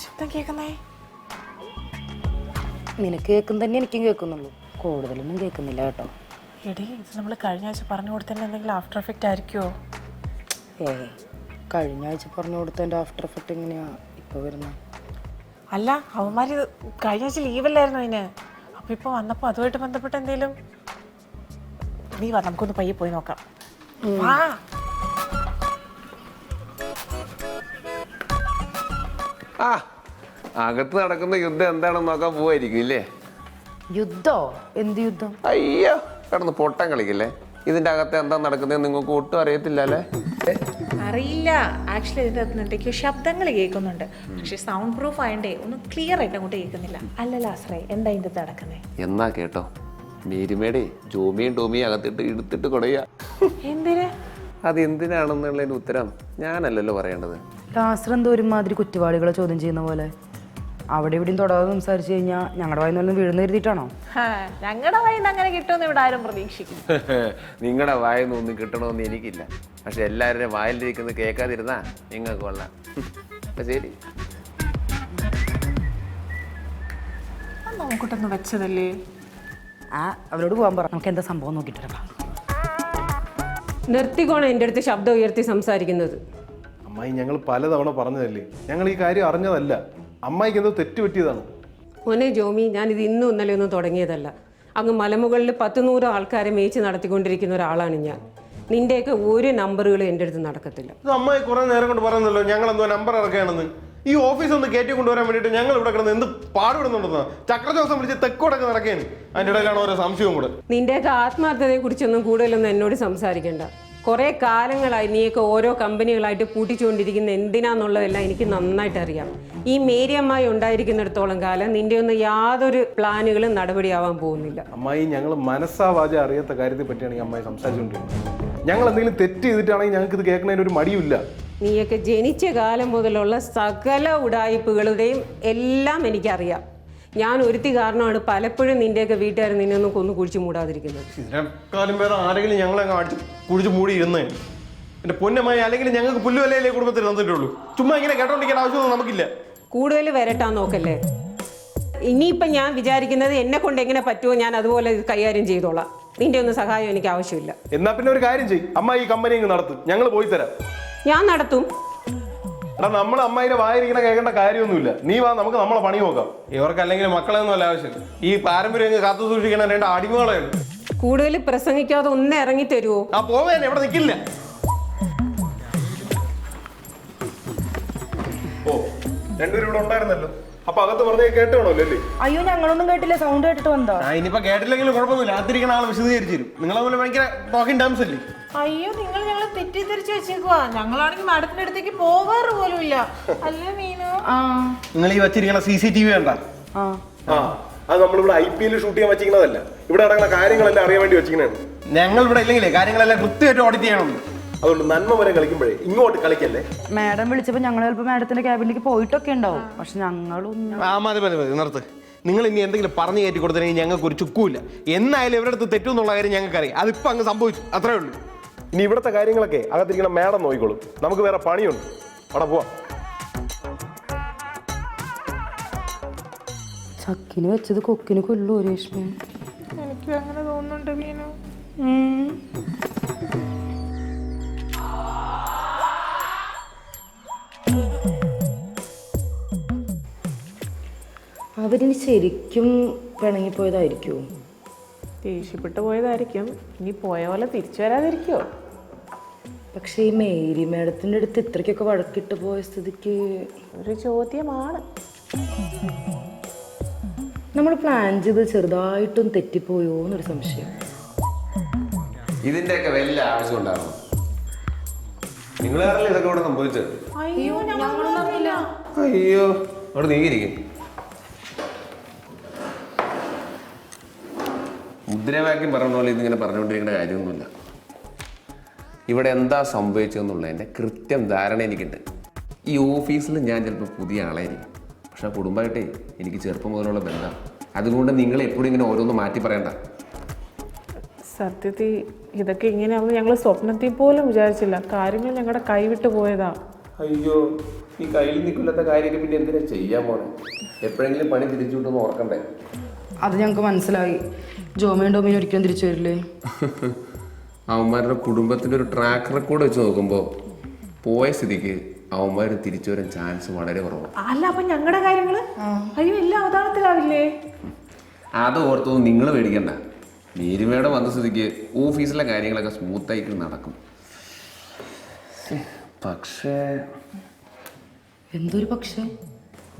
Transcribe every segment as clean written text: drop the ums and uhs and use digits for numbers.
ശബ്ദം കേൾക്കുന്നേ? നിനക്ക് കേൾക്കും തന്നെ എനിക്കും കേൾക്കുന്നുള്ളൂ, കൂടുതലൊന്നും കേൾക്കുന്നില്ല കേട്ടോ. എടി, ഇത് നമ്മൾ കഴിഞ്ഞ ആഴ്ച പറഞ്ഞു കൊടുത്തതിന് എന്തെങ്കിലും ആഫ്റ്റർ എഫക്റ്റ് ആയിരിക്കുമോ? കഴിഞ്ഞ ആഴ്ച പറഞ്ഞു കൊടുത്തതിൻ്റെ ആഫ്റ്റർ എഫക്റ്റ് എങ്ങനെയാ ഇപ്പോൾ വരുന്നത്? അല്ല, അവന്മാർ കഴിഞ്ഞ ആഴ്ച ലീവല്ലായിരുന്നു അതിന്. അപ്പോൾ ഇപ്പോൾ വന്നപ്പോൾ അതുമായിട്ട് ബന്ധപ്പെട്ട് എന്തെങ്കിലും നീ വാ, നമുക്കൊന്ന് പയ്യെ പോയി നോക്കാം. വാ. ആ, അകത്ത് നടക്കുന്ന യുദ്ധം എന്താണെന്ന് നോക്കാൻ പോവായിരിക്കും ഇല്ലേ? യുദ്ധോ? എന്ത് യുദ്ധം? അയ്യോ, കിടന്ന് പൊട്ടം കളിക്കില്ലേ? ഇതിന്റെ അകത്ത് എന്താ നടക്കുന്നത് നിങ്ങൾക്ക് ഒട്ടും അറിയത്തില്ല അല്ലേ? അറിയില്ല. ആക്ച്വലി ഇതിൻ്റെ അകത്ത് എന്തൊക്കെയോ ശബ്ദങ്ങൾ കേൾക്കുന്നുണ്ട്. പക്ഷെ സൗണ്ട് പ്രൂഫ് ആയണ്ടേ ഒന്നും ക്ലിയർ ആയിട്ട് അങ്ങോട്ട് കേൾക്കുന്നില്ല. അല്ലല്ലോ ആശ്രയ, എന്താ ഇതിൻ്റെ അകത്ത് നടക്കുന്നത്? എന്നാ കേട്ടോ, മേരിമേടെ ജോമിയും ടോമിയും അകത്തിട്ട് എടുത്തിട്ട് കൊടയുക. എന്തിന്? അത് എന്തിനാണെന്നുള്ളതിന് ഉത്തരം ഞാനല്ലല്ലോ പറയേണ്ടത്. ലാസ്റ്റർ എന്തോ ഒരുമാതിരി കുറ്റവാളികളെ ചോദ്യം ചെയ്യുന്ന പോലെ അവിടെ ഇവിടെയും തൊടാതെ സംസാരിച്ചു കഴിഞ്ഞാൽ ഞങ്ങളുടെ വായിൽ നിന്ന് വീഴുന്ന കരുതിയിട്ടാണോ? ഞങ്ങളുടെ വായിൽ നിന്ന് അങ്ങനെ കിട്ടുമെന്ന് ഇവിടെ ആരും പ്രതീക്ഷിക്കും. നിങ്ങളുടെ വായിൽ നിന്ന് ഒന്നും കിട്ടണമെന്ന് എനിക്കില്ല. പക്ഷെ എല്ലാവരുടെയും വായിലിരിക്കുന്നത് കേൾക്കാതിരുന്നാ നിങ്ങൾക്ക് കൊള്ളാം. ശരി, നോക്കട്ടൊന്ന് വെച്ചതല്ലേ. അവരോട് പോകാൻ പറ, നമുക്ക് എന്താ സംഭവം നോക്കിയിട്ട്. നിർത്തിക്കോണം എൻ്റെ അടുത്ത് ശബ്ദം ഉയർത്തി സംസാരിക്കുന്നത്. അമ്മായി, ഞങ്ങൾ പലതവണ പറഞ്ഞതല്ലേ, ഞങ്ങൾ ഈ കാര്യം അറിഞ്ഞതല്ല. അമ്മായിക്ക് എന്തോ തെറ്റ് പറ്റിയതാണ്. മോനെ ജോമി, ഞാനിത് ഇന്നും ഇന്നലെ ഒന്നും തുടങ്ങിയതല്ല. അങ്ങ് മലമുകളിൽ 100 ആൾക്കാരെ മേയിച്ച് നടത്തിക്കൊണ്ടിരിക്കുന്ന ഒരാളാണ് ഞാൻ. നിന്റെയൊക്കെ ഒരു നമ്പറുകളും എൻ്റെ അടുത്ത് നടക്കത്തില്ല. ഇത് അമ്മായി കുറെ നേരം കൊണ്ട് പറയുന്നല്ലോ ഞങ്ങൾ എന്തോ നമ്പർ ഇറക്കുകയാണെന്ന്. ഈ ഓഫീസ് ഒന്ന് കയറ്റി കൊണ്ടുവരാൻ വേണ്ടിയിട്ട് ഞങ്ങൾ ഇവിടെ കിടന്ന് എന്ത് പാടുപെടുന്നുണ്ടെന്നാ. ചക്രദിവസം വിളിച്ച് തെക്കോടൊക്കെ നടക്കുകയാണ്. അതിൻ്റെ ഇടയിലാണ് ഓരോ സംശയവും കൂടെ. നിന്റെയൊക്കെ ആത്മാർത്ഥതയെ കുറിച്ചൊന്നും കൂടുതലൊന്നും എന്നോട് സംസാരിക്കണ്ട. കുറേ കാലങ്ങളായി നീയൊക്കെ ഓരോ കമ്പനികളായിട്ട് കൂട്ടിച്ചുകൊണ്ടിരിക്കുന്ന എന്തിനാന്നുള്ളതെല്ലാം എനിക്ക് നന്നായിട്ട് അറിയാം. ഈ മേരിയമ്മായി ഉണ്ടായിരിക്കുന്നിടത്തോളം കാലം നിന്റെ ഒന്നും യാതൊരു പ്ലാനുകളും നടപടിയാവാൻ പോകുന്നില്ല. അമ്മായി, ഞങ്ങൾ മനസ്സാവാച അറിയാത്ത കാര്യത്തെ പറ്റിയാണ് ഈ അമ്മായി സംസാരിച്ചുകൊണ്ടിരിക്കുന്നത്. ഞങ്ങൾ എന്തെങ്കിലും തെറ്റ് ചെയ്തിട്ടാണെങ്കിൽ ഞങ്ങൾക്ക് ഇത് കേൾക്കുന്നതിന് ഒരു മടിയില്ല. നീയൊക്കെ ജനിച്ച കാലം മുതലുള്ള സകല ഉടായിപ്പുകളുടെയും എല്ലാം എനിക്കറിയാം. ഞാൻ ഒരുത്തി കാരണമാണ് പലപ്പോഴും നിന്റെയൊക്കെ വീട്ടുകാർ നിന്നെ ഒന്നും കൊന്നു കുഴിച്ചു മൂടാതിരിക്കുന്നത്. ഇതിനെക്കാലം പേരെ ആരെങ്കിലും ഞങ്ങളെ അടിച്ച് കുഴിച്ച് മൂടി ഇരുന്നേ എന്റെ പൊന്നമായി. അല്ലെങ്കിൽ ഞങ്ങൾക്ക് പുല്ലുവലയിലെ കുടുംബത്തിൽ തന്നിട്ടുള്ളൂ. ചുമ്മാ ഇങ്ങനെ കേട്ടോണ്ടിരിക്കാൻ ആവശ്യമൊന്നും നമുക്കില്ല. കൂടുതൽ വരട്ടാൻ നോക്കല്ലേ. ഇനിയിപ്പം ഞാൻ വിചാരിക്കുന്നത് എന്നെ കൊണ്ട് എങ്ങനെ പറ്റുമോ ഞാൻ അതുപോലെ കൈകാര്യം ചെയ്തോളാം. നിന്റെ ഒന്നും സഹായം എനിക്ക് ആവശ്യമില്ല. എന്നാ പിന്നെ ഒരു കാര്യം ചെയ്യും, അമ്മ ഈ കമ്പനി അങ്ങ് നടത്തും, ഞങ്ങൾ പോയി തരാം. ഞാൻ നടത്തും. എടാ, നമ്മൾ അമ്മായിരെ വായിരിക്കണ കേൾക്കേണ്ട കാര്യമൊന്നുമില്ല. നീ വാ, നമുക്ക് നമ്മളെ പണി നോക്കാം. ഇവർക്ക് അല്ലെങ്കിൽ മക്കളെയൊന്നും അല്ല ആവശ്യം. ഈ പാരമ്പര്യം കാത്തു സൂക്ഷിക്കണ 2 അടിമകളാണ്. കൂടുതൽ പ്രസംഗിക്കാതെ ഒന്ന് ഇറങ്ങി തരുമോ? ആ പോവേനെ, ഇവിടെ നിൽക്കില്ല. ഓ, രണ്ടുപേരും ഇവിടെ ഉണ്ടായിരുന്നല്ലോ. അപ്പൊ അകത്ത് പറഞ്ഞേ കേട്ടോണല്ലോ അല്ലേ? അയ്യോ, ഞങ്ങളൊന്നും കേട്ടില്ല, സൗണ്ട് കേട്ടിട്ട് വന്നോ? ഇനിയിപ്പോ കേട്ടില്ലെങ്കിലും കുഴപ്പമൊന്നുമില്ല. അതിരിക്കണ ആളെ വിശദീകരിച്ചു തരും. നിങ്ങളതുപോലെ ഭയങ്കര ടോക്കിംഗ് ടേംസ് അല്ലേ? അയ്യോ, നിങ്ങൾ ഞങ്ങളെ തെറ്റിദ്ധരിച്ച് വെച്ചേക്കുവാ. ഞങ്ങളാണെങ്കിൽ മാഡത്തിന്റെ അടുത്തേക്ക് പോകാറ് പോലും ഇല്ല. അല്ലേ മീനു? നിങ്ങൾ ഈ വച്ചിരിക്കണ CCTV വേണ്ട. അത് നമ്മളിവിടെ IPL ഷൂട്ട് ചെയ്യാൻ വെച്ചിരിക്കുന്നതല്ല. ഇവിടെ നടക്കുന്ന കാര്യങ്ങളെല്ലാം അറിയാൻ വേണ്ടി വെച്ചിരിക്കണതാണ്. ഞങ്ങൾ ഇവിടെ ഇല്ലെങ്കിലേ കാര്യങ്ങളെല്ലാം കൃത്യമായിട്ട് ഓഡിറ്റ് ചെയ്യണം. അതുകൊണ്ട് നന്മ വരെ കളിക്കുമ്പോഴേ ഇങ്ങോട്ട് കളിക്കല്ലേ. മാഡം വിളിച്ചപ്പോൾ ഞങ്ങൾ ചിലപ്പോൾ മാഡത്തിന്റെ ക്യാബിനിലേക്ക് പോയിട്ടൊക്കെ ഉണ്ടാവും. പക്ഷെ ഞങ്ങളൊന്നും. മതി നിർത്ത്. നിങ്ങൾ ഇനി എന്തെങ്കിലും പറഞ്ഞു കയറ്റി കൊടുത്തില്ലെങ്കിൽ ഞങ്ങൾക്ക് ഒരു ചുക്കുമില്ല. എന്നായാലും ഇവരുടെ അടുത്ത് തെറ്റെന്നുള്ള കാര്യം ഞങ്ങൾക്കറിയാം. അതിപ്പോൾ അങ്ങ് സംഭവിച്ചു, അത്രേ ഉള്ളൂ. ഇനി ഇവിടുത്തെ കാര്യങ്ങളൊക്കെ അകത്തിരിക്കണം മാഡം നോക്കിക്കോളും. നമുക്ക് വേറെ പണിയുണ്ട്. അവിടെ പോവാം. ചക്കിന് വെച്ചത് കൊക്കിന് കൊല്ലൂ രേഷ്മ. എനിക്ക് അങ്ങനെ തോന്നുന്നുണ്ട് മീനു. അവരിന് ശരിക്കും പിണങ്ങിപ്പോയതായിരിക്കുമോ? ദേഷ്യപ്പെട്ടു പോയതായിരിക്കും. ഇനി പോയ പോലെ തിരിച്ചു വരാതിരിക്കുമോ? പക്ഷെ ഈ മേരി മാഡത്തിൻ്റെ അടുത്ത് ഇത്രയ്ക്കൊക്കെ വഴക്കിട്ട് പോയ സ്ഥിതിക്ക് ഒരു ചോദ്യമാണ്. നമ്മൾ പ്ലാൻ ചെയ്ത് ചെറുതായിട്ടും തെറ്റിപ്പോയോ എന്നൊരു സംശയം. ഇതിന്റെയൊക്കെ വല്ല ആവശ്യം ഉണ്ടാകും. നിങ്ങളാരല്ലേ ഇതൊക്കെ ഇവിടെ സംഭവിച്ചത്? അയ്യോ, അയ്യോ, അവിടെ നീങ്ങിയിരിക്കും. മുദ്രാവാക്യം പറഞ്ഞ പോലെ ഇതിങ്ങനെ പറഞ്ഞുകൊണ്ടിരിക്കേണ്ട കാര്യമൊന്നുമില്ല. ഇവിടെ എന്താ സംഭവിച്ചതെന്നുള്ളതിൻ്റെ കൃത്യം ധാരണ എനിക്കുണ്ട്. ഈ ഓഫീസിൽ ഞാൻ ചിലപ്പോൾ പുതിയ ആളായിരിക്കും, പക്ഷെ കുടുംബമായിട്ടേ എനിക്ക് ചെറുപ്പം മുതലുള്ള ബന്ധം. അതുകൊണ്ട് നിങ്ങൾ എപ്പോഴും ഇങ്ങനെ ഓരോന്ന് മാറ്റി പറയണ്ട. സത്യത്തിൽ ഇതൊക്കെ ഇങ്ങനെയാവുമ്പോൾ ഞങ്ങൾ സ്വപ്നത്തിൽ പോലും വിചാരിച്ചില്ല. കാര്യങ്ങൾ ഞങ്ങളുടെ കൈവിട്ട് പോയതാ. അയ്യോ, ഈ കയ്യിൽ നിൽക്കില്ലാത്ത കാര്യമൊക്കെ പിന്നെ എന്തിനാ ചെയ്യാൻ പോണേ? എപ്പോഴെങ്കിലും പണി തിരിച്ചു വിട്ടൊന്ന് ഓർക്കണ്ടേ? അത് ഞങ്ങൾക്ക് മനസ്സിലായി. ജോമയും ഡോമിനും ഒരിക്കലും തിരിച്ചു വരില്ലേ? അവന്മാരുടെ കുടുംബത്തിൻ്റെ ഒരു ട്രാക്ക് റെക്കോർഡ് വെച്ച് നോക്കുമ്പോൾ പോയ സ്ഥിതിക്ക് അവന്മാർ തിരിച്ചു വരാൻ ചാൻസ് വളരെ കുറവാണ്. അല്ല, അപ്പൊ ഞങ്ങളുടെ കാര്യങ്ങള് അയ്യോ എല്ലാം അവതാളത്തിലാവില്ലേ? അത് ഓർത്തൊന്നും നിങ്ങൾ പേടിക്കണ്ട. നീരുമയുടെ വന്ന സ്ഥിതിക്ക് ഓഫീസിലെ കാര്യങ്ങളൊക്കെ സ്മൂത്തായിട്ട് നടക്കും. പക്ഷേ എന്തൊരു പക്ഷേ?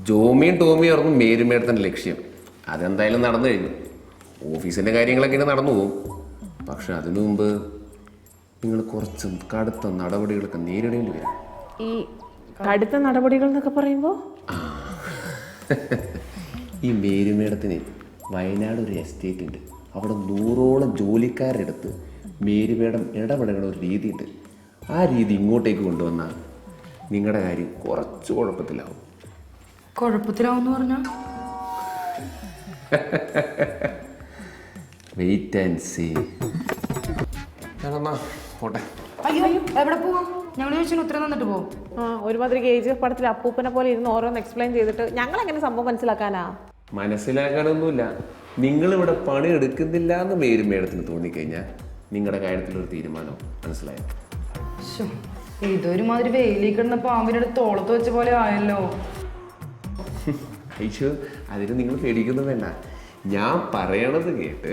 ജോമിയും ടോമിയും ആയിരുന്നു മേരുമേടത്തിൻ്റെ ലക്ഷ്യം. അതെന്തായാലും നടന്നു കഴിഞ്ഞു. ഓഫീസിൻ്റെ കാര്യങ്ങളൊക്കെ ഇങ്ങനെ നടന്നു പോകും. പക്ഷെ അതിനു മുമ്പ് നിങ്ങൾ കുറച്ച് കടുത്ത നടപടികളൊക്കെ നേരിടേണ്ടി വരും. ഈ കടുത്ത നടപടികൾ എന്നൊക്കെ പറയുമ്പോ ഈ മേരുമേടത്തിന് വയനാട് ഒരു എസ്റ്റേറ്റ് ഉണ്ട്. അവിടെ 100ഓളം ജോലിക്കാരെടുത്ത് മേരുമേടം ഇടപെടേണ്ട ഒരു രീതിയുണ്ട്. ആ രീതി ഇങ്ങോട്ടേക്ക് കൊണ്ടുവന്നാൽ നിങ്ങളുടെ കാര്യം കുറച്ച് കുഴപ്പത്തിലാവും. കുഴപ്പത്തിലാവെന്ന് പറഞ്ഞാൽ വെയിറ്റ് ആൻഡ് സീ. ഞാനെന്നാ പോട്ടെ. അയ്യോ എവിടെ പോവാം? ഞങ്ങൾ ചോദിച്ചാൽ ഉത്തരം തന്നിട്ട് പോകും. ഒരുമാതിരി കേജ് പടത്തിൽ അപ്പൂപ്പനെ പോലെ ഇരുന്ന് ഓരോന്ന് എക്സ്പ്ലെയിൻ ചെയ്തിട്ട് ഞങ്ങൾ എങ്ങനെ സംഭവം മനസ്സിലാക്കാനാ? മനസ്സിലാക്കാനൊന്നുമില്ല. നിങ്ങളിവിടെ പണി എടുക്കുന്നില്ല എന്ന് മേരുമേടത്തിന് തോന്നിക്കഴിഞ്ഞാൽ നിങ്ങളുടെ കാര്യത്തിലൊരു തീരുമാനം മനസ്സിലായോ? ഇതൊരുമാതിരി വെയിലിൽ കിടന്ന പാമ്പിൻ്റെ അടുത്ത് തോളത്ത് വെച്ച പോലെ ആയല്ലോ. അയ്യോ, അതിന് നിങ്ങൾ പേടിക്കുന്നു വേണ്ട. ഞാൻ പറയണത് കേട്ട്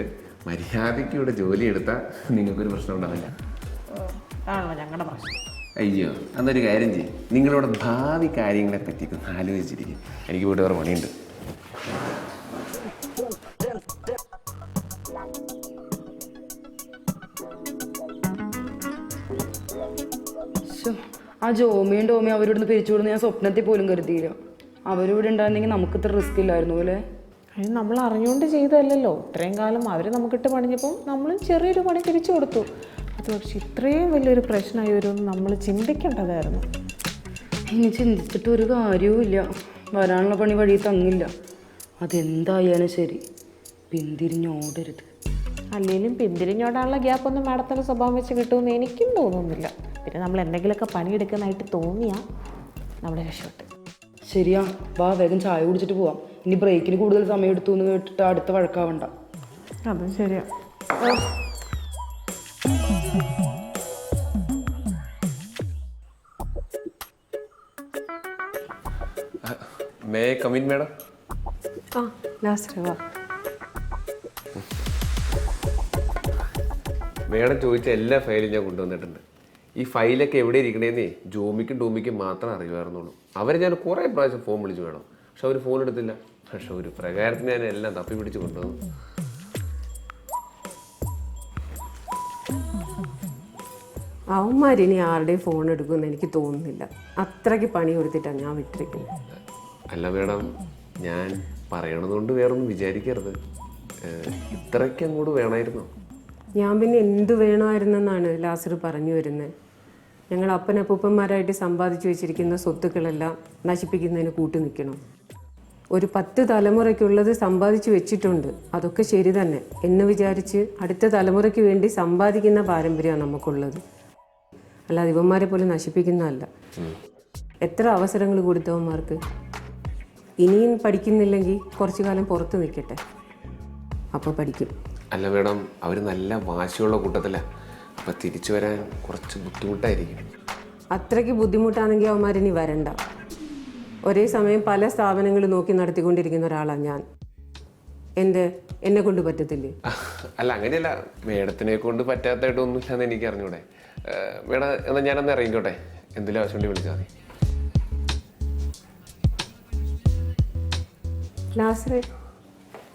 മര്യാദയ്ക്ക് ഇവിടെ ജോലി എടുത്താൽ നിങ്ങൾക്കൊരു പ്രശ്നം ഉണ്ടാവില്ല. ആണോ ഞങ്ങളുടെ പ്രശ്നം? അയ്യോ, അന്നൊരു കാര്യം ചെയ്യും. നിങ്ങളിവിടെ ഭാവി കാര്യങ്ങളെ പറ്റിയൊക്കെ ആലോചിച്ചിരിക്കും. എനിക്ക് വീട്ടിൽ വേറെ പണിയുണ്ട്. ആ ജോമിയും ടോമിയും അവരിവിടുന്ന് പിരിച്ചു വിടുന്ന ഞാൻ സ്വപ്നത്തിൽ പോലും കരുതിയില്ല. അവരിവിടെ ഉണ്ടായിരുന്നെങ്കിൽ നമുക്ക് ഇത്ര റിസ്ക് ഇല്ലായിരുന്നു അല്ലേ? അത് നമ്മൾ അറിഞ്ഞുകൊണ്ട് ചെയ്തതല്ലല്ലോ. ഇത്രയും കാലം അവർ നമുക്കിട്ട് പണിഞ്ഞപ്പോൾ നമ്മളും ചെറിയൊരു പണി തിരിച്ചു കൊടുത്തു. അത് പക്ഷെ ഇത്രയും വലിയൊരു പ്രശ്നമായി വരുമെന്ന് നമ്മൾ ചിന്തിക്കേണ്ടതായിരുന്നു. ഇനി ചിന്തിച്ചിട്ട് ഒരു കാര്യവും ഇല്ല. വരാനുള്ള പണി വഴി തങ്ങില്ല. അതെന്തായാലും ശരി, പിന്തിരിഞ്ഞോടരുത്. അല്ലെങ്കിലും പിന്തിരിഞ്ഞോടാനുള്ള ഗ്യാപ്പൊന്നും മാഡത്തിൻ്റെ സ്വഭാവം വെച്ച് കിട്ടുമെന്ന് എനിക്കും തോന്നുന്നില്ല. പിന്നെ നമ്മൾ എന്തെങ്കിലുമൊക്കെ പണിയെടുക്കുന്നതായിട്ട് തോന്നിയാൽ നമ്മൾ രക്ഷപ്പെട്ടു. ശരിയാ, വാ വേഗം ചായ കുടിച്ചിട്ട് പോവാം. ഇനി ബ്രേക്കിന് കൂടുതൽ സമയം എടുത്തു എന്ന് കേട്ടിട്ട് അടുത്ത വഴക്കാവണ്ട. അതും ശരിയാ. May come in madam? ആ ലാസ്റ്റ് വാ. മേഡം ചോദിച്ച എല്ലാ ഫയലും ഞാൻ കൊണ്ടുവന്നിട്ടുണ്ട്. ഈ ഫയലൊക്കെ എവിടെ ഇരിക്കണേന്നേ ജോമിക്കും ടോമിക്കും മാത്രം അറിയുമായിരുന്നുള്ളൂ. അവരെ ഞാൻ കുറേ പ്രാവശ്യം ഫോൺ വിളിച്ചു വേണം, പക്ഷെ അവർ ഫോൺ എടുത്തില്ല. പക്ഷെ ഒരു പ്രകാരത്തിന് ഞാൻ എല്ലാം തപ്പി പിടിച്ച് കൊണ്ടുവന്നു. അവന്മാരിനി ആരുടെയും ഫോൺ എടുക്കുമെന്ന് എനിക്ക് തോന്നുന്നില്ല. അത്രയ്ക്ക് പണി കൊടുത്തിട്ടാണ് ഞാൻ വിട്ടിരിക്കുന്നത്. അല്ല മേഡം, ഞാൻ പറയണതുകൊണ്ട് വേറൊന്നും വിചാരിക്കരുത്. ഇത്രയ്ക്ക് അങ്ങോട്ട് വേണമായിരുന്നു. ഞാൻ പിന്നെ എന്ത് വേണമായിരുന്നെന്നാണ് ലാസർ പറഞ്ഞു വരുന്നത്. ഞങ്ങൾ അപ്പനപ്പൂപ്പന്മാരായിട്ട് സമ്പാദിച്ചു വെച്ചിരിക്കുന്ന സ്വത്തുക്കളെല്ലാം നശിപ്പിക്കുന്നതിന് കൂട്ടു നിൽക്കണം. ഒരു 10 തലമുറയ്ക്കുള്ളത് സമ്പാദിച്ചു വെച്ചിട്ടുണ്ട്, അതൊക്കെ ശരി തന്നെ എന്ന് വിചാരിച്ച് അടുത്ത തലമുറയ്ക്ക് വേണ്ടി സമ്പാദിക്കുന്ന പാരമ്പര്യമാണ് നമുക്കുള്ളത്. അല്ലാതെ ഇവന്മാരെ പോലെ നശിപ്പിക്കുന്നതല്ല. എത്ര അവസരങ്ങൾ കൊടുത്തവന്മാർക്ക്. ഇനിയും പഠിക്കുന്നില്ലെങ്കിൽ കുറച്ചു കാലം പുറത്ത് നിൽക്കട്ടെ, അപ്പോൾ പഠിക്കും. അല്ല മേഡം, അവർ നല്ല വാശിയുള്ള കൂട്ടത്തിലാണ്. അപ്പം തിരിച്ചു വരാൻ കുറച്ച് ബുദ്ധിമുട്ടായിരിക്കും. അത്രയ്ക്ക് ബുദ്ധിമുട്ടാണെങ്കിൽ അവന്മാരിനി വരണ്ട. ഒരേ സമയം പല സ്ഥാപനങ്ങൾ നോക്കി നടത്തിക്കൊണ്ടിരിക്കുന്ന ഒരാളാണ് ഞാൻ. എന്നെ കൊണ്ട് പറ്റത്തില്ലേ? അല്ല അങ്ങനെയല്ല, മേഡത്തിനെ കൊണ്ട് പറ്റാത്തതായിട്ടൊന്നുമില്ലെന്ന് എനിക്ക് അറിഞ്ഞൂടെ. മേഡം എന്നാൽ ഞാനൊന്ന് ഇറങ്ങിക്കോട്ടെ, എന്തെങ്കിലും ആവശ്യം ഉണ്ടെങ്കിൽ വിളിച്ചാൽ മതി. ലാസറേ,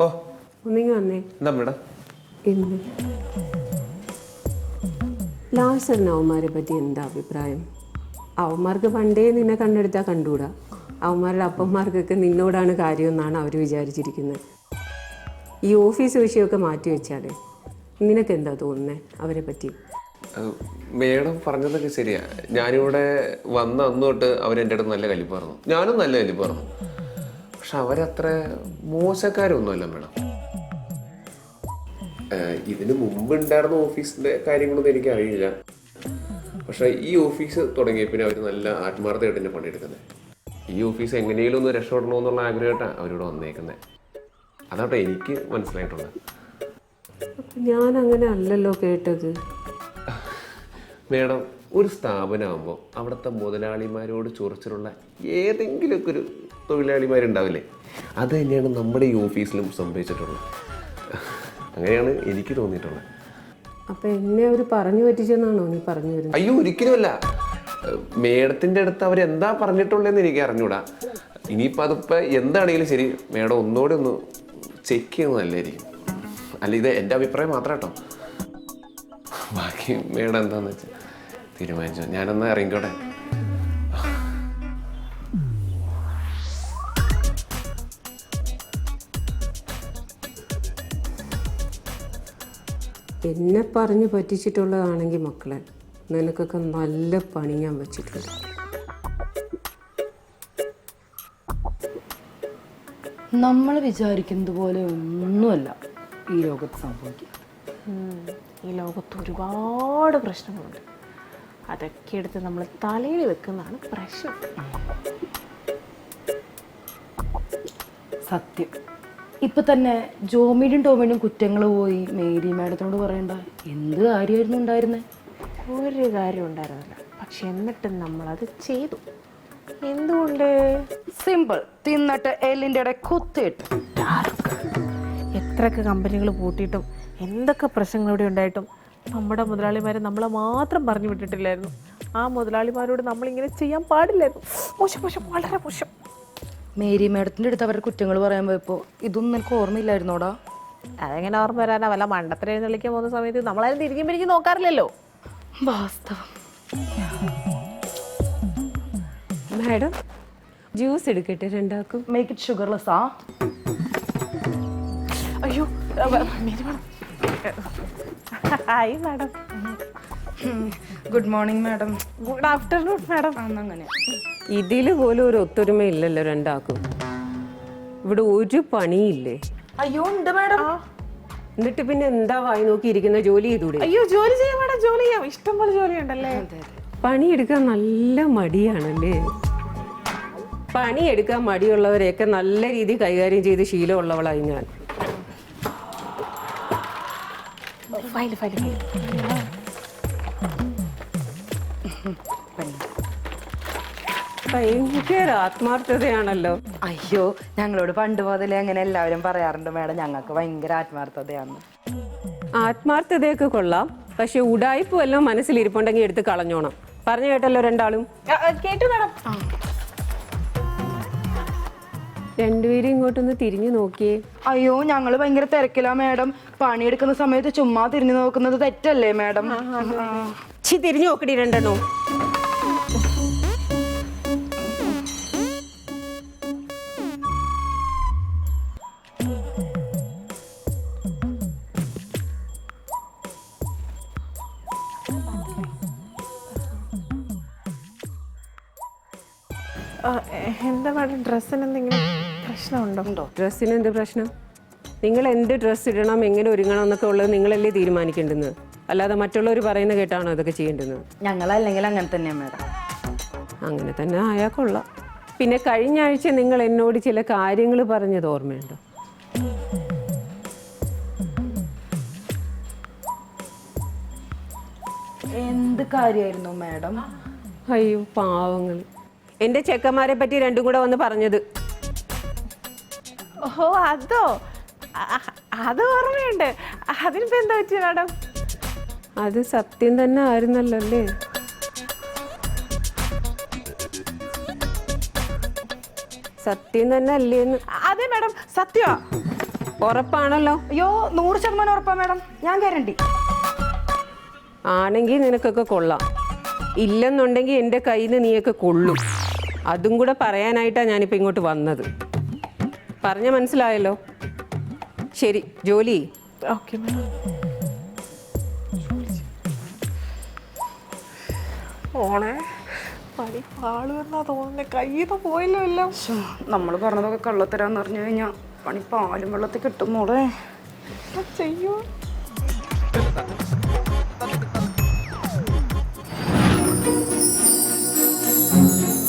ഓ ഒന്നിങ്ങി വന്നേ. എന്താ മേഡം? ഇന്ന് ലാസറിന് അവന്മാരെ പറ്റി എന്താ അഭിപ്രായം? അവന്മാർക്ക് പണ്ടേ നിന്നെ കണ്ടെടുത്താൽ കണ്ടുകൂടാ. അവന്മാരുടെ അപ്പന്മാർക്കൊക്കെ നിന്നോടാണ് കാര്യമെന്നാണ് അവർ വിചാരിച്ചിരിക്കുന്നത്. ഈ ഓഫീസ് വിഷയമൊക്കെ മാറ്റി വെച്ചാലേ നിനക്ക് എന്താ തോന്നുന്നത് അവരെ പറ്റി? മേഡം പറഞ്ഞതൊക്കെ ശരിയാ. ഞാനിവിടെ വന്ന അന്ന് തൊട്ട് അവരെൻ്റെ അടുത്ത് നല്ല കലിപ്പ് പറഞ്ഞു, ഞാനും നല്ല കലിപ്പ് പറഞ്ഞു. പക്ഷെ അവരത്ര മോശക്കാരൊന്നുമല്ല മേഡം. ഇതിന് മുമ്പ് ഉണ്ടായിരുന്ന ഓഫീസിൻ്റെ കാര്യങ്ങളൊന്നും എനിക്കറിയില്ല. പക്ഷേ ഈ ഓഫീസ് തുടങ്ങിയ പിന്നെ അവർ നല്ല ആത്മാർത്ഥമായിട്ട് തന്നെ പണിയെടുക്കുന്നത്. ഈ ഓഫീസ് എങ്ങനെയും ഒന്ന് രക്ഷപ്പെടണമെന്നുള്ള ആഗ്രഹമായിട്ടാണ് അവരിവിടെ വന്നേക്കുന്നത്. അതാട്ടോ എനിക്ക് മനസ്സിലായിട്ടുള്ളത്. ഞാൻ അങ്ങനെ അല്ലല്ലോ കേട്ടത്. മേഡം, ഒരു സ്ഥാപനമാകുമ്പോൾ അവിടുത്തെ മുതലാളിമാരോട് ചൊറിച്ചിലുള്ള ഏതെങ്കിലുമൊക്കെ ഒരു തൊഴിലാളിമാരുണ്ടാവില്ലേ, അത് തന്നെയാണ് നമ്മുടെ ഈ ഓഫീസിലും സംഭവിച്ചിട്ടുള്ളത്. അങ്ങനെയാണ് എനിക്ക് തോന്നിയിട്ടുള്ളത്. അപ്പൊ എന്നെ അവർ പറഞ്ഞു പറ്റിച്ചെന്നാണോ നീ പറഞ്ഞു വരുന്നത്? അയ്യോ, ഒരിക്കലുമല്ല. മേഡത്തിൻ്റെ അടുത്ത് അവരെന്താ പറഞ്ഞിട്ടുള്ളതെന്ന് എനിക്ക് അറിഞ്ഞൂടാ. ഇനിയിപ്പോൾ അതിപ്പോൾ എന്താണെങ്കിലും ശരി, മേഡം ഒന്നുകൂടെ ഒന്ന് ചെക്ക് ചെയ്യുന്നത് നല്ലതായിരിക്കും. അല്ല, ഇത് എൻ്റെ അഭിപ്രായം മാത്രം കേട്ടോ. ബാക്കി മേഡം എന്താണെന്ന് വെച്ചാൽ തീരുമാനിച്ചോ. ഞാനൊന്ന് ഇറങ്ങിക്കോട്ടെ. എന്നെ പറഞ്ഞ് പറ്റിച്ചിട്ടുള്ളതാണെങ്കിൽ മക്കളെ, നിനക്കൊക്കെ നല്ല പണി ഞാൻ വെച്ചിട്ടുണ്ട്. നമ്മൾ വിചാരിക്കുന്നത് പോലെ ഒന്നുമല്ല ഈ ലോകത്ത് സംഭവിക്കുക. ഈ ലോകത്ത് ഒരുപാട് പ്രശ്നങ്ങളുണ്ട്. അതൊക്കെ എടുത്ത് നമ്മൾ തലയിൽ വെക്കുന്നതാണ് പ്രശ്നം. സത്യം. ഇപ്പൊ തന്നെ ജോമിയുടെയും ടോമിയുടെയും കുറ്റങ്ങൾ പോയി മേരി മാഡത്തിനോട് പറയണ്ട. എന്ത് കാര്യമായിരുന്നു ഉണ്ടായിരുന്നേ? ഒരു കാര്യം ഉണ്ടായിരുന്നില്ല. പക്ഷെ എന്നിട്ടും നമ്മളത് ചെയ്തു. എന്തുകൊണ്ട്? സിമ്പിൾ. തിന്നിട്ട് എല്ലിൻ്റെ ഇടയിൽ കുത്തിയിട്ട്. എത്രയൊക്കെ കമ്പനികൾ പൂട്ടിയിട്ടും എന്തൊക്കെ പ്രശ്നങ്ങൾ ഇവിടെ ഉണ്ടായിട്ടും നമ്മുടെ മുതലാളിമാരെ നമ്മളെ മാത്രം പറഞ്ഞു വിട്ടിട്ടില്ലായിരുന്നു. ആ മുതലാളിമാരോട് നമ്മളിങ്ങനെ ചെയ്യാൻ പാടില്ലായിരുന്നു. മോശം, മോശം, വളരെ മോശം. മേരി മാഡത്തിൻ്റെ അടുത്ത് അവരുടെ കുറ്റങ്ങൾ പറയാൻ പോയപ്പോൾ ഇതൊന്നും എനിക്ക് ഓർമ്മയില്ലായിരുന്നോടാ. അതെങ്ങനെ ഓർമ്മ വരാനാ? വല്ല മണ്ടത്തിന് എഴുന്നള്ളിക്കാൻ പോകുന്ന സമയത്ത് നമ്മളാരും തിരിഞ്ഞും പിരിഞ്ഞ് നോക്കാറില്ലല്ലോ. വാസ്തവം. മാഡം, ജ്യൂസ് എടുക്കട്ടെ രണ്ടാക്കും? Make it sugarless. ആ അയ്യോ, hi madam. Good morning madam. Good afternoon madam. അങ്ങനെ ഇതിൽ പോലും ഒരു ഒത്തൊരുമയില്ലല്ലോ രണ്ടാക്കും. ഇവിടെ ഒരു പണിയില്ലേ? അയ്യോ ഉണ്ട് മാഡം. എന്നിട്ട് പിന്നെ എന്താ വായി നോക്കിയിരിക്കുന്ന? ജോലി ചെയ്തൂടെ? അയ്യോ, ജോലി ചെയ്യാൻ മാഡം, ജോലി ചെയ്യാം. ഇഷ്ടംപോലെ ജോലിയുണ്ടല്ലേ. പണിയെടുക്കാൻ നല്ല മടിയാണല്ലേ? പണിയെടുക്കാൻ മടിയുള്ളവരെയൊക്കെ നല്ല രീതിയിൽ കൈകാര്യം ചെയ്ത് ശീലമുള്ളവളായി ഞാൻ. File file file. ഭയങ്കര ആത്മാർത്ഥതയാണല്ലോ. അയ്യോ, ഞങ്ങളോട് പണ്ട് മുതലേ അങ്ങനെ എല്ലാവരും പറയാറുണ്ട് മാഡം, ഞങ്ങൾക്ക് ഭയങ്കര ആത്മാർത്ഥതയാണ്. ആത്മാർത്ഥതയൊക്കെ കൊള്ളാം, പക്ഷെ ഉടായ്പ വല്ലതും മനസ്സിലിരിപ്പുണ്ടെങ്കിൽ എടുത്ത് കളഞ്ഞോണം. പറഞ്ഞു കേട്ടല്ലോ രണ്ടാളും? കേട്ടു മാഡം. രണ്ടുപേരും ഇങ്ങോട്ടൊന്ന് തിരിഞ്ഞു നോക്കിയേ. അയ്യോ, ഞങ്ങൾ ഭയങ്കര തിരക്കിലാ മാഡം. പണിയെടുക്കുന്ന സമയത്ത് ചുമ്മാ തിരിഞ്ഞു നോക്കുന്നത് തെറ്റല്ലേ മാഡം? തിരിഞ്ഞു നോക്കടി രണ്ടെണ്ണോ. എന്താ മാഡം, ഡ്രസ്സിന് എന്തെങ്കിലും പ്രശ്നമുണ്ടോ? ഡ്രസ്സിന് എന്ത് പ്രശ്നം? നിങ്ങൾ എന്ത് ഡ്രസ്സ് ഇടണം, എങ്ങനെ ഒരുങ്ങണം എന്നൊക്കെ ഉള്ളത് നിങ്ങളല്ലേ തീരുമാനിക്കേണ്ടത്. അല്ലാതെ മറ്റുള്ളവർ പറയുന്നത് കേട്ടാണോ അതൊക്കെ ചെയ്യേണ്ടത്? ഞങ്ങളല്ലെങ്കിൽ അങ്ങനെ തന്നെയാ മാഡം. അങ്ങനെ തന്നെ ആയാൽ കൊള്ളാം. പിന്നെ കഴിഞ്ഞ ആഴ്ച നിങ്ങൾ എന്നോട് ചില കാര്യങ്ങൾ പറഞ്ഞത് ഓർമ്മയുണ്ടോ? എന്ത് കാര്യമായിരുന്നു മാഡം? അയ്യോ പാവങ്ങൾ, എൻ്റെ ചെക്കന്മാരെ പറ്റി രണ്ടും കൂടെ വന്ന് പറഞ്ഞത്. ഓ അതോ, അത് ഓർമ്മയുണ്ട്. അതിനിപ്പോ എന്താ പറ്റിയ മാഡം? അത് സത്യം തന്നെ ആയിരുന്നല്ലോ അല്ലേ? സത്യം തന്നെ അല്ലേന്ന്? അതെ മാഡം, സത്യമാ. ഉറപ്പാണല്ലോ? അയ്യോ 100% ഉറപ്പാ മാഡം, ഞാൻ ഗ്യാരണ്ടി. ആണെങ്കിൽ നിനക്കൊക്കെ കൊള്ളാം, ഇല്ലെന്നുണ്ടെങ്കിൽ എൻ്റെ കയ്യിൽ നിന്ന് നീയൊക്കെ കൊള്ളും. അതും കൂടെ പറയാനായിട്ടാണ് ഞാനിപ്പോൾ ഇങ്ങോട്ട് വന്നത്. പറഞ്ഞ മനസ്സിലായല്ലോ? ശരി, ജോലി. Okay madam. ഓണേ പണി പാളുവെന്നാ തോന്നുന്നത്. കയ്യിൽ നിന്ന് പോയല്ലോ എല്ലാം. നമ്മൾ പറഞ്ഞതൊക്കെ കള്ളത്തരാന്ന് പറഞ്ഞു കഴിഞ്ഞാൽ പണി പാലും വെള്ളത്തിൽ കിട്ടും മോളെ. ചെയ്യൂ. പോകും.